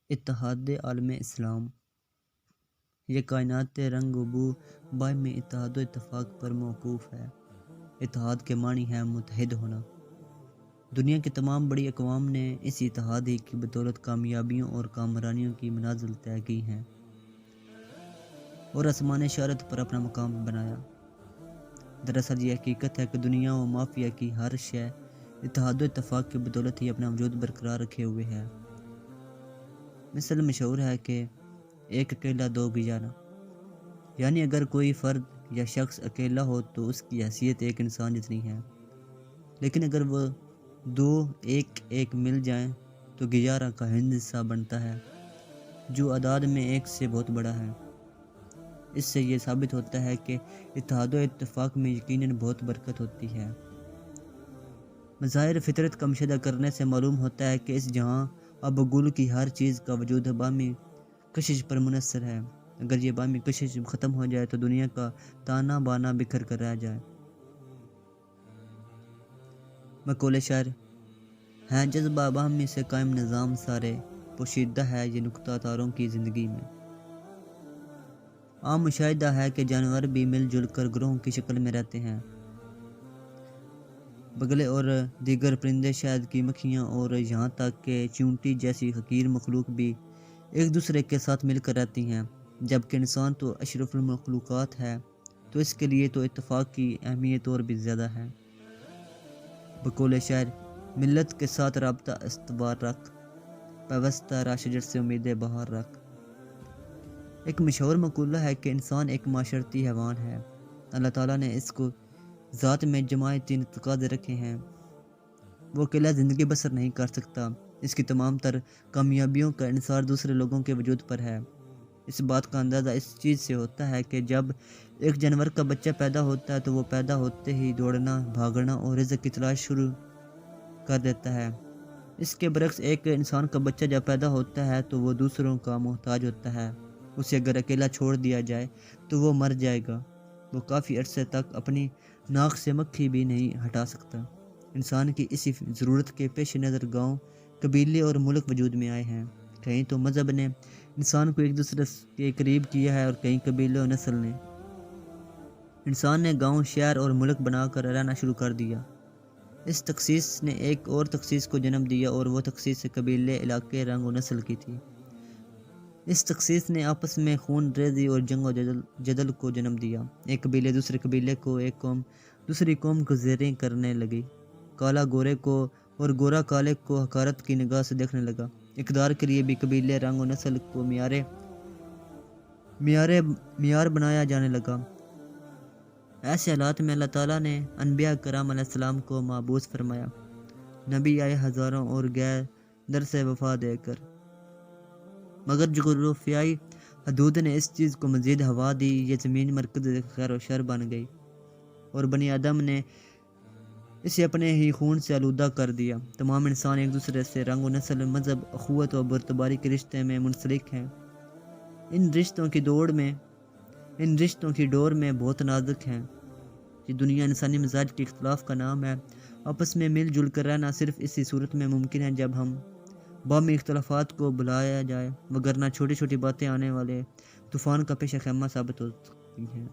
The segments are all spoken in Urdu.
اتحاد عالم اسلام، یہ کائنات رنگ و بو باہمی اتحاد و اتفاق پر موقوف ہے۔ اتحاد کے معنی ہے متحد ہونا۔ دنیا کی تمام بڑی اقوام نے اس اتحاد ہی کی بدولت کامیابیوں اور کامرانیوں کی منازل طے کی ہیں اور آسمان شہرت پر اپنا مقام بنایا۔ دراصل یہ حقیقت ہے کہ دنیا و مافیا کی ہر شے اتحاد و اتفاق کی بدولت ہی اپنا وجود برقرار رکھے ہوئے ہے۔ مثل مشہور ہے کہ ایک اکیلا دو گیارہ، یعنی اگر کوئی فرد یا شخص اکیلا ہو تو اس کی حیثیت ایک انسان جتنی ہے، لیکن اگر وہ دو ایک ایک مل جائیں تو 11 کا حصہ بنتا ہے، جو اعداد میں ایک سے بہت بڑا ہے۔ اس سے یہ ثابت ہوتا ہے کہ اتحاد و اتفاق میں یقیناً بہت برکت ہوتی ہے۔ مظاہر فطرت کا مشاہدہ کرنے سے معلوم ہوتا ہے کہ اس جہاں اب گل کی ہر چیز کا وجود باہمی کشش پر منحصر ہے۔ اگر یہ باہمی کشش ختم ہو جائے تو دنیا کا تانا بانا بکھر کر رہ جائے۔ مقولہ شعر ہیں جذبہ باہمی سے قائم نظام سارے، پوشیدہ ہے یہ نقطہ تاروں کی زندگی میں۔ عام مشاہدہ ہے کہ جانور بھی مل جل کر گروہوں کی شکل میں رہتے ہیں۔ بگلے اور دیگر پرندے، شہد کی مکھیاں اور یہاں تک کہ چیونٹی جیسی حقیر مخلوق بھی ایک دوسرے کے ساتھ مل کر رہتی ہیں، جبکہ انسان تو اشرف المخلوقات ہے، تو اس کے لیے تو اتفاق کی اہمیت اور بھی زیادہ ہے۔ بقول شاعر ملت کے ساتھ رابطہ استوار رکھ، پیوستہ را شجر سے امید بہار رکھ۔ ایک مشہور مقولہ ہے کہ انسان ایک معاشرتی حیوان ہے۔ اللہ تعالیٰ نے اس کو ذات میں جماعتی تقاضے رکھے ہیں۔ وہ اکیلا زندگی بسر نہیں کر سکتا۔ اس کی تمام تر کامیابیوں کا انحصار دوسرے لوگوں کے وجود پر ہے۔ اس بات کا اندازہ اس چیز سے ہوتا ہے کہ جب ایک جانور کا بچہ پیدا ہوتا ہے تو وہ پیدا ہوتے ہی دوڑنا، بھاگنا اور رزق کی تلاش شروع کر دیتا ہے۔ اس کے برعکس ایک انسان کا بچہ جب پیدا ہوتا ہے تو وہ دوسروں کا محتاج ہوتا ہے۔ اسے اگر اکیلا چھوڑ دیا جائے تو وہ مر جائے گا۔ وہ کافی عرصے تک اپنی ناک سے مکھی بھی نہیں ہٹا سکتا۔ انسان کی اسی ضرورت کے پیش نظر گاؤں، قبیلے اور ملک وجود میں آئے ہیں۔ کہیں تو مذہب نے انسان کو ایک دوسرے کے قریب کیا ہے اور کہیں قبیلے اور نسل نے۔ انسان نے گاؤں، شہر اور ملک بنا کر رہنا شروع کر دیا۔ اس تخصیص نے ایک اور تخصیص کو جنم دیا اور وہ تخصیص قبیلے، علاقے، رنگ و نسل کی تھی۔ اس تخصیص نے آپس میں خون ریزی اور جنگ و جدل کو جنم دیا۔ ایک قبیلے دوسرے قبیلے کو، ایک قوم دوسری قوم کو زیریں کرنے لگی۔ کالا گورے کو اور گورا کالے کو حقارت کی نگاہ سے دیکھنے لگا۔ اقتدار کے لیے بھی قبیلے، رنگ و نسل کو معیار بنایا جانے لگا۔ ایسے حالات میں اللہ تعالیٰ نے انبیاء کرام علیہ السلام کو مبعوث فرمایا۔ نبی آئے ہزاروں اور گئے درس وفا دے کر، مگر جغرافیائی حدود نے اس چیز کو مزید ہوا دی۔ یہ زمین مرکز خیر و شر بن گئی اور بنی آدم نے اسے اپنے ہی خون سے آلودہ کر دیا۔ تمام انسان ایک دوسرے سے رنگ و نسل، مذہب، اخوت و برتباری کے رشتے میں منسلک ہیں۔ ان رشتوں کی ڈور میں بہت نازک ہیں۔ یہ دنیا انسانی مزاج کے اختلاف کا نام ہے۔ آپس میں مل جل کر رہنا صرف اسی صورت میں ممکن ہے جب ہم باہمی اختلافات کو بھلایا جائے، وگرنہ چھوٹی چھوٹی باتیں آنے والے طوفان کا پیش خیمہ ثابت ہو سکتی ہیں۔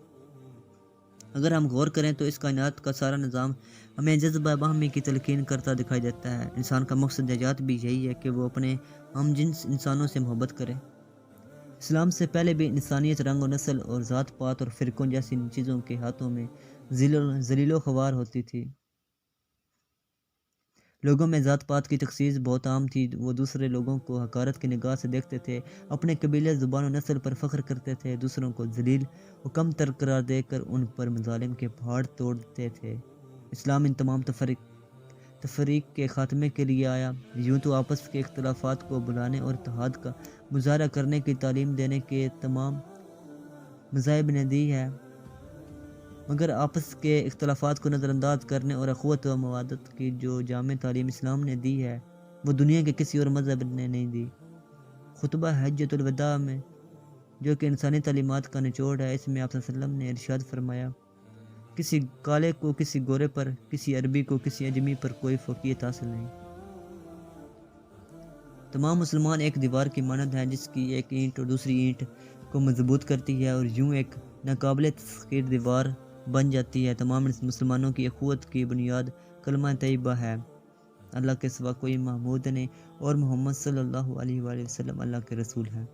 اگر ہم غور کریں تو اس کائنات کا سارا نظام ہمیں جذبہ باہمی کی تلقین کرتا دکھائی دیتا ہے۔ انسان کا مقصد حیات بھی یہی ہے کہ وہ اپنے ہم جنس انسانوں سے محبت کرے۔ اسلام سے پہلے بھی انسانیت رنگ و نسل اور ذات پات اور فرقوں جیسی چیزوں کے ہاتھوں میں ذلیل و خوار ہوتی تھی۔ لوگوں میں ذات پات کی تخصیص بہت عام تھی۔ وہ دوسرے لوگوں کو حقارت کی نگاہ سے دیکھتے تھے، اپنے قبیلے، زبان و نسل پر فخر کرتے تھے، دوسروں کو ذلیل و کم تر قرار دے کر ان پر مظالم کے پہاڑ توڑتے تھے۔ اسلام ان تمام تفریق کے خاتمے کے لیے آیا۔ یوں تو آپس کے اختلافات کو بھلانے اور اتحاد کا مظاہرہ کرنے کی تعلیم دینے کے تمام مذاہب نے دی ہے، مگر آپس کے اختلافات کو نظر انداز کرنے اور اخوت و موادت کی جو جامع تعلیم اسلام نے دی ہے، وہ دنیا کے کسی اور مذہب نے نہیں دی۔ خطبہ حجۃ الوداع میں، جو کہ انسانی تعلیمات کا نچوڑ ہے، اس میں آپ صلی اللہ علیہ وسلم نے ارشاد فرمایا: کسی کالے کو کسی گورے پر، کسی عربی کو کسی اجمی پر کوئی فوقیت حاصل نہیں۔ تمام مسلمان ایک دیوار کی مانند ہیں جس کی ایک اینٹ اور دوسری اینٹ کو مضبوط کرتی ہے اور یوں ایک ناقابل تسخیر دیوار بن جاتی ہے۔ تمام مسلمانوں کی اخوت کی بنیاد کلمہ طیبہ ہے، اللہ کے سوا کوئی معبود نہیں اور محمد صلی اللہ علیہ وآلہ وسلم اللہ کے رسول ہیں۔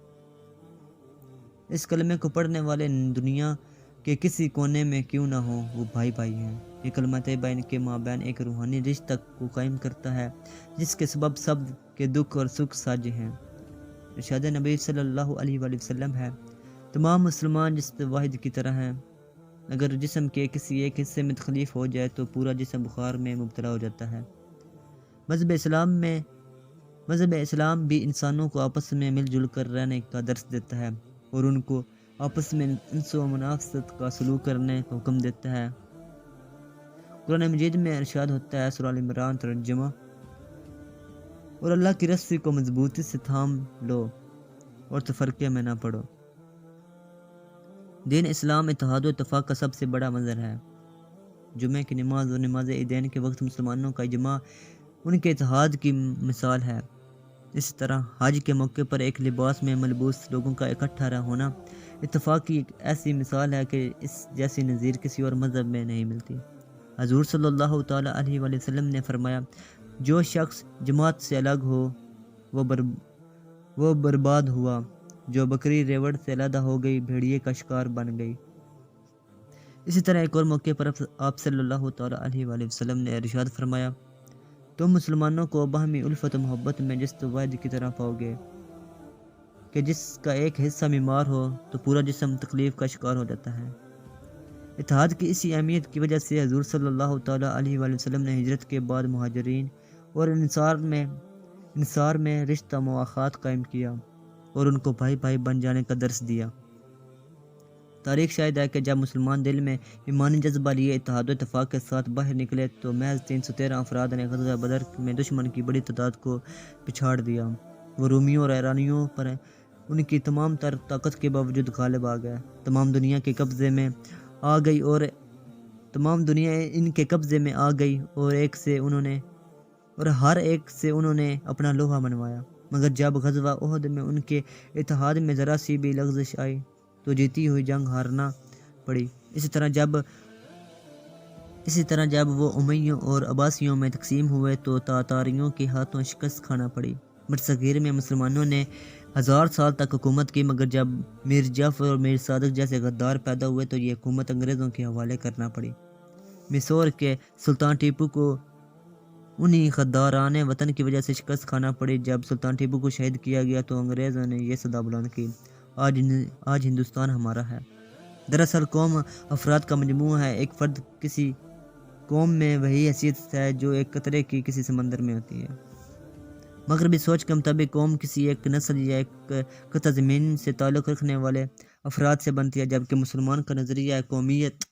اس کلمے کو پڑھنے والے دنیا کے کسی کونے میں کیوں نہ ہوں، وہ بھائی بھائی ہیں۔ یہ کلمہ طیبہ ان کے مابین ایک روحانی رشتہ کو قائم کرتا ہے جس کے سبب سب کے دکھ اور سکھ ساجھے ہیں۔ ارشاد نبی صلی اللہ علیہ وآلہ وسلم ہے، تمام مسلمان جسم واحد کی طرح ہیں، اگر جسم کے کسی ایک حصے میں تکلیف ہو جائے تو پورا جسم بخار میں مبتلا ہو جاتا ہے۔ مذہب اسلام بھی انسانوں کو آپس میں مل جل کر رہنے کا درس دیتا ہے اور ان کو آپس میں انس و منافست کا سلوک کرنے کا حکم دیتا ہے۔ قرآن مجید میں ارشاد ہوتا ہے، سورہ عمران ترجمہ، اور اللہ کی رسی کو مضبوطی سے تھام لو اور تفرقے میں نہ پڑو۔ دین اسلام اتحاد و اتفاق کا سب سے بڑا منظر ہے۔ جمعہ کی نماز اور نماز عیدین کے وقت مسلمانوں کا اجماع ان کے اتحاد کی مثال ہے۔ اسی طرح حج کے موقع پر ایک لباس میں ملبوس لوگوں کا اکٹھا ہونا اتفاق کی ایک ایسی مثال ہے کہ اس جیسی نظیر کسی اور مذہب میں نہیں ملتی۔ حضور صلی اللہ تعالیٰ علیہ وآلہ وسلم نے فرمایا، جو شخص جماعت سے الگ ہو وہ برباد ہوا، جو بکری ریوڑ سے علیحدہ ہو گئی بھیڑیے کا شکار بن گئی۔ اسی طرح ایک اور موقع پر آپ صلی اللہ تعالیٰ علیہ وآلہ وسلم نے ارشاد فرمایا، تم مسلمانوں کو باہمی الفت و محبت میں جسم واحد کی طرح پاؤ گے کہ جس کا ایک حصہ بیمار ہو تو پورا جسم تکلیف کا شکار ہو جاتا ہے۔ اتحاد کی اسی اہمیت کی وجہ سے حضور صلی اللہ تعالیٰ علیہ وآلہ وسلم نے ہجرت کے بعد مہاجرین اور انصار میں رشتہ مواخات قائم کیا اور ان کو بھائی بھائی بن جانے کا درس دیا۔ تاریخ شاہد ہے کہ جب مسلمان دل میں ایمانی جذبہ لیے اتحاد و اتفاق کے ساتھ باہر نکلے تو محض 313 افراد نے غزوہ بدر میں دشمن کی بڑی تعداد کو پچھاڑ دیا۔ وہ رومیوں اور ایرانیوں پر ان کی تمام تر طاقت کے باوجود غالب آ گئے، تمام دنیا کے قبضے میں آ گئی اور ہر ایک سے انہوں نے اپنا لوہا منوایا۔ مگر جب غزوہ احد میں ان کے اتحاد میں ذرا سی بھی لغزش آئی تو جیتی ہوئی جنگ ہارنا پڑی۔ اسی طرح جب وہ امیوں اور عباسیوں میں تقسیم ہوئے تو تاتاریوں کے ہاتھوں شکست کھانا پڑی۔ برصغیر میں مسلمانوں نے 1000 سال تک حکومت کی، مگر جب میر جعفر اور میر صادق جیسے غدار پیدا ہوئے تو یہ حکومت انگریزوں کے حوالے کرنا پڑی۔ میسور کے سلطان ٹیپو کو انہی غداران وطن کی وجہ سے شکست کھانا پڑی۔ جب سلطان ٹیپو کو شہید کیا گیا تو انگریزوں نے یہ صدا بلند کی، آج ہندوستان ہمارا ہے۔ دراصل قوم افراد کا مجموعہ ہے، ایک فرد کسی قوم میں وہی حیثیت ہے جو ایک قطرے کی کسی سمندر میں ہوتی ہے۔ مغربی سوچ کے مطابق قوم کسی ایک نسل یا ایک قطع زمین سے تعلق رکھنے والے افراد سے بنتی ہے، جبکہ مسلمان کا نظریہ قومیت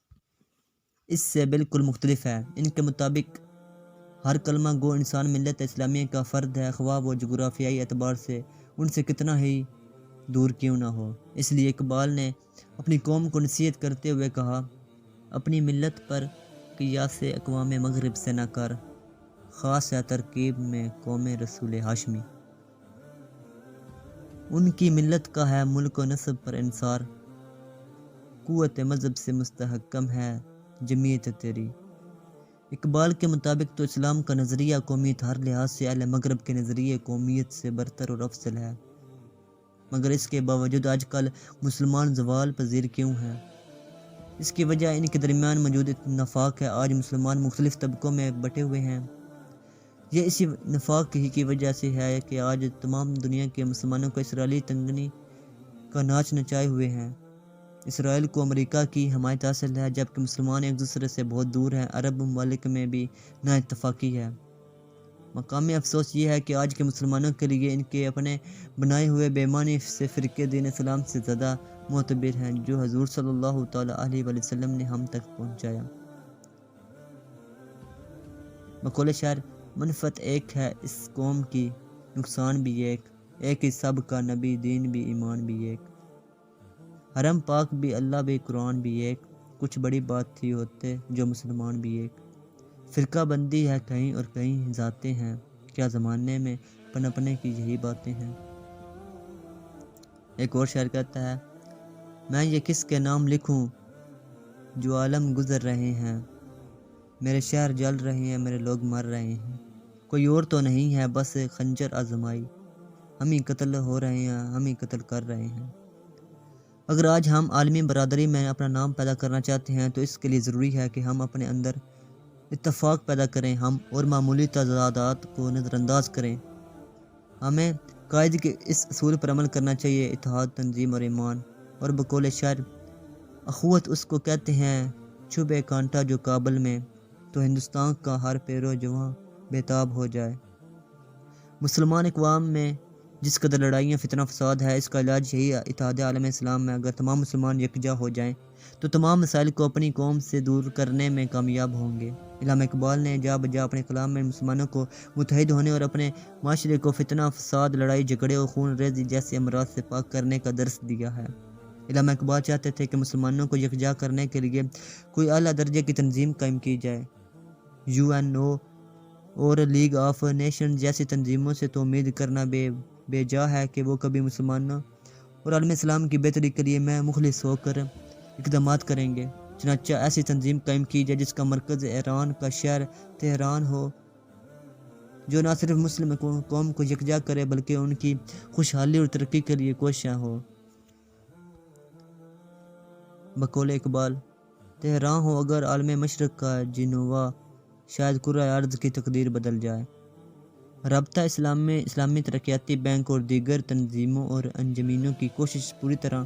اس سے بالکل مختلف ہے۔ ان کے مطابق ہر کلمہ گو انسان ملت اسلامیہ کا فرد ہے، خواہ وہ جغرافیائی اعتبار سے ان سے کتنا ہی دور کیوں نہ ہو۔ اس لیے اقبال نے اپنی قوم کو نصیحت کرتے ہوئے کہا، اپنی ملت پر قیاس اقوام مغرب سے نہ کر، خاص ہے ترکیب میں قوم رسول ہاشمی۔ ان کی ملت کا ہے ملک و نسب پر انصار، قوت مذہب سے مستحکم ہے جمعیت تیری۔ اقبال کے مطابق تو اسلام کا نظریہ قومیت ہر لحاظ سے اہل مغرب کے نظریے قومیت سے برتر اور افضل ہے، مگر اس کے باوجود آج کل مسلمان زوال پذیر کیوں ہیں؟ اس کی وجہ ان کے درمیان موجود نفاق ہے۔ آج مسلمان مختلف طبقوں میں بٹے ہوئے ہیں۔ یہ اسی نفاق ہی کی وجہ سے ہے کہ آج تمام دنیا کے مسلمانوں کو اسرائیلی تنگنی کا ناچ نچائے ہوئے ہیں۔ اسرائیل کو امریکہ کی حمایت حاصل ہے، جبکہ مسلمان ایک دوسرے سے بہت دور ہیں۔ عرب ممالک میں بھی نا اتفاقی ہے۔ مقامی افسوس یہ ہے کہ آج کے مسلمانوں کے لیے ان کے اپنے بنائے ہوئے بے معنی سے فرقے دین اسلام سے زیادہ معتبر ہیں، جو حضور صلی اللہ تعالیٰ علیہ وآلہ وسلم نے ہم تک پہنچایا۔ بقول شاعر، منفعت ایک ہے اس قوم کی، نقصان بھی ایک ہی سب کا، نبی دین بھی ایمان بھی ایک، حرم پاک بھی اللہ بھی قرآن بھی ایک، کچھ بڑی بات تھی ہوتے جو مسلمان بھی ایک۔ فرقہ بندی ہے کہیں اور کہیں ذاتیں ہیں، کیا زمانے میں پنپنے کی یہی باتیں ہیں۔ ایک اور شاعر کہتا ہے، میں یہ کس کے نام لکھوں جو عالم گزر رہے ہیں، میرے شہر جل رہے ہیں، میرے لوگ مر رہے ہیں، کوئی اور تو نہیں ہے بس خنجر آزمائی، ہم ہی قتل ہو رہے ہیں، ہم ہی قتل کر رہے ہیں۔ اگر آج ہم عالمی برادری میں اپنا نام پیدا کرنا چاہتے ہیں تو اس کے لیے ضروری ہے کہ ہم اپنے اندر اتفاق پیدا کریں، ہم اور معمولی تضادات کو نظر انداز کریں۔ ہمیں قائد کے اس اصول پر عمل کرنا چاہیے، اتحاد، تنظیم اور ایمان۔ اور بقول شاعر، اخوت اس کو کہتے ہیں چھبے کانٹا جو کابل میں، تو ہندوستان کا ہر پیرو جواں بےتاب ہو جائے۔ مسلمان اقوام میں جس قدر لڑائیاں، فتنہ فساد ہے، اس کا علاج یہی اتحاد عالم اسلام میں۔ اگر تمام مسلمان یکجا ہو جائیں تو تمام مسائل کو اپنی قوم سے دور کرنے میں کامیاب ہوں گے۔ علامہ اقبال نے جا بجا اپنے کلام میں مسلمانوں کو متحد ہونے اور اپنے معاشرے کو فتنہ فساد، لڑائی جھگڑے اور خون ریزی جیسے امراض سے پاک کرنے کا درس دیا ہے۔ علامہ اقبال چاہتے تھے کہ مسلمانوں کو یکجا کرنے کے لیے کوئی اعلیٰ درجے کی تنظیم قائم کی جائے۔ UNO اور لیگ آف نیشنز جیسی تنظیموں سے تو امید کرنا بے جا ہے کہ وہ کبھی مسلمانوں اور عالم اسلام کی بہتری کے لیے میں مخلص ہو کر اقدامات کریں گے۔ چنانچہ ایسی تنظیم قائم کی جائے جس کا مرکز ایران کا شہر تہران ہو، جو نہ صرف مسلم قوم کو یکجا کرے بلکہ ان کی خوشحالی اور ترقی کے لیے کوشاں ہو۔ بقول اقبال، تہران ہو اگر عالم مشرق کا جنوا، شاید کرۂ ارض کی تقدیر بدل جائے۔ رابطہ اسلامی ترقیاتی بینک اور دیگر تنظیموں اور انجمنوں کی کوشش پوری طرح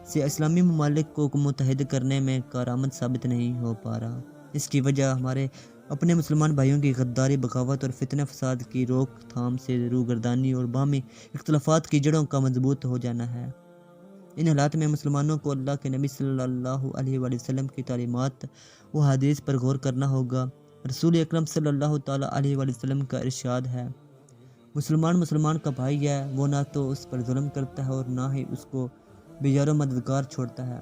سے اسلامی ممالک کو متحد کرنے میں کارآمد ثابت نہیں ہو پا رہا۔ اس کی وجہ ہمارے اپنے مسلمان بھائیوں کی غداری، بغاوت اور فتنہ فساد کی روک تھام سے روگردانی اور باہمی اختلافات کی جڑوں کا مضبوط ہو جانا ہے۔ ان حالات میں مسلمانوں کو اللہ کے نبی صلی اللہ علیہ وآلہ وسلم کی تعلیمات و حدیث پر غور کرنا ہوگا۔ رسول اکرم صلی اللہ تعالیٰ علیہ وآلہ وسلم کا ارشاد ہے، مسلمان کا بھائی ہے، وہ نہ تو اس پر ظلم کرتا ہے اور نہ ہی اس کو بے یار و مددگار چھوڑتا ہے،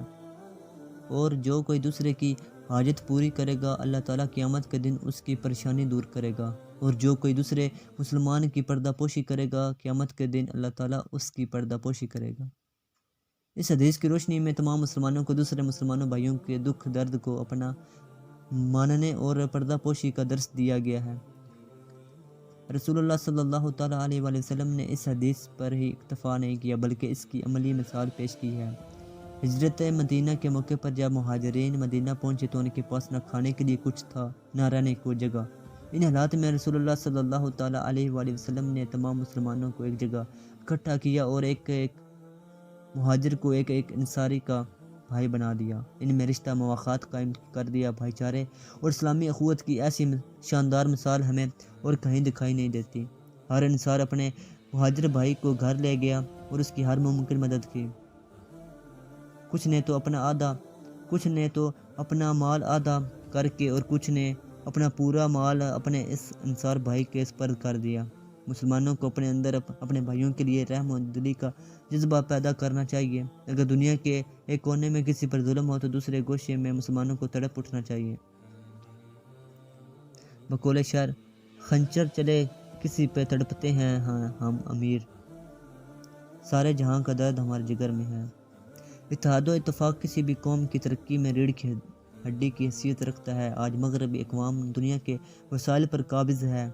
اور جو کوئی دوسرے کی حاجت پوری کرے گا اللہ تعالیٰ قیامت کے دن اس کی پریشانی دور کرے گا، اور جو کوئی دوسرے مسلمان کی پردہ پوشی کرے گا قیامت کے دن اللہ تعالیٰ اس کی پردہ پوشی کرے گا۔ اس حدیث کی روشنی میں تمام مسلمانوں کو دوسرے مسلمانوں بھائیوں کے دکھ درد کو اپنا ماننے اور پردہ پوشی کا درس دیا گیا ہے۔ رسول اللہ صلی اللہ تعالیٰ علیہ وآلہ وسلم نے اس حدیث پر ہی اکتفا نہیں کیا بلکہ اس کی عملی مثال پیش کی ہے۔ ہجرت مدینہ کے موقع پر جب مہاجرین مدینہ پہنچے تو ان کے پاس نہ کھانے کے لیے کچھ تھا، نہ رہنے کو جگہ۔ ان حالات میں رسول اللہ صلی اللہ تعالیٰ علیہ وآلہ وسلم نے تمام مسلمانوں کو ایک جگہ اکٹھا کیا اور ایک مہاجر کو ایک انصاری کا بھائی بنا دیا۔ ان میں رشتہ مواخات قائم کر دیا۔ بھائی چارے اور اسلامی اخوت کی ایسی شاندار مثال ہمیں اور کہیں دکھائی نہیں دیتی۔ ہر انصار اپنے مہاجر بھائی کو گھر لے گیا اور اس کی ہر ممکن مدد کی۔ کچھ نے تو اپنا مال آدھا کر کے اور کچھ نے اپنا پورا مال اپنے اس انصار بھائی کے سپرد کر دیا۔ مسلمانوں کو اپنے اندر اپنے بھائیوں کے لیے رحم و دلی کا جذبہ پیدا کرنا چاہیے۔ اگر دنیا کے ایک کونے میں کسی پر ظلم ہو تو دوسرے گوشے میں مسلمانوں کو تڑپ اٹھنا چاہیے۔ بقول شاعر، خنجر چلے کسی پہ تڑپتے ہیں ہم امیر، سارے جہاں کا درد ہمارے جگر میں ہے۔ اتحاد و اتفاق کسی بھی قوم کی ترقی میں ریڑھ کی ہڈی کی حیثیت رکھتا ہے۔ آج مغربی اقوام دنیا کے وسائل پر قابض ہے،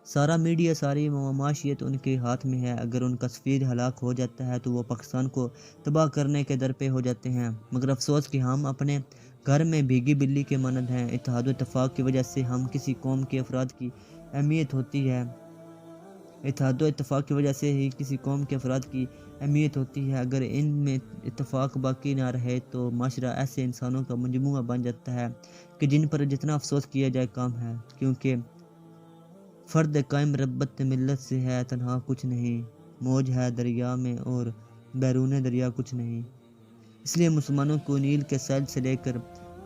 سارا میڈیا، ساری معاشیت ان کے ہاتھ میں ہے۔ اگر ان کا سفیر ہلاک ہو جاتا ہے تو وہ پاکستان کو تباہ کرنے کے در پہ ہو جاتے ہیں، مگر افسوس کہ ہم اپنے گھر میں بھیگی بلی کے مانند ہیں۔ اتحاد و اتفاق کی وجہ سے ہم کسی قوم کے افراد کی اہمیت ہوتی ہے، اتحاد و اتفاق کی وجہ سے ہی کسی قوم کے افراد کی اہمیت ہوتی ہے۔ اگر ان میں اتفاق باقی نہ رہے تو معاشرہ ایسے انسانوں کا مجموعہ بن جاتا ہے کہ جن پر جتنا افسوس کیا جائے کم ہے، کیونکہ فرد قائم ربط ملت سے ہے تنہا کچھ نہیں، موج ہے دریا میں اور بیرون دریا کچھ نہیں۔ اس لیے مسلمانوں کو نیل کے سیل سے لے کر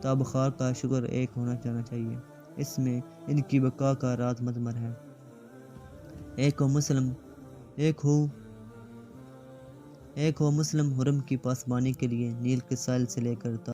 تا بخار کا شگر ایک ہونا جانا چاہیے۔ اس میں ان کی بقا کا راز مضمر ہے۔ ایک ہو مسلم حرم کی پاسبانی کے لیے، نیل کے سیل سے لے کر تا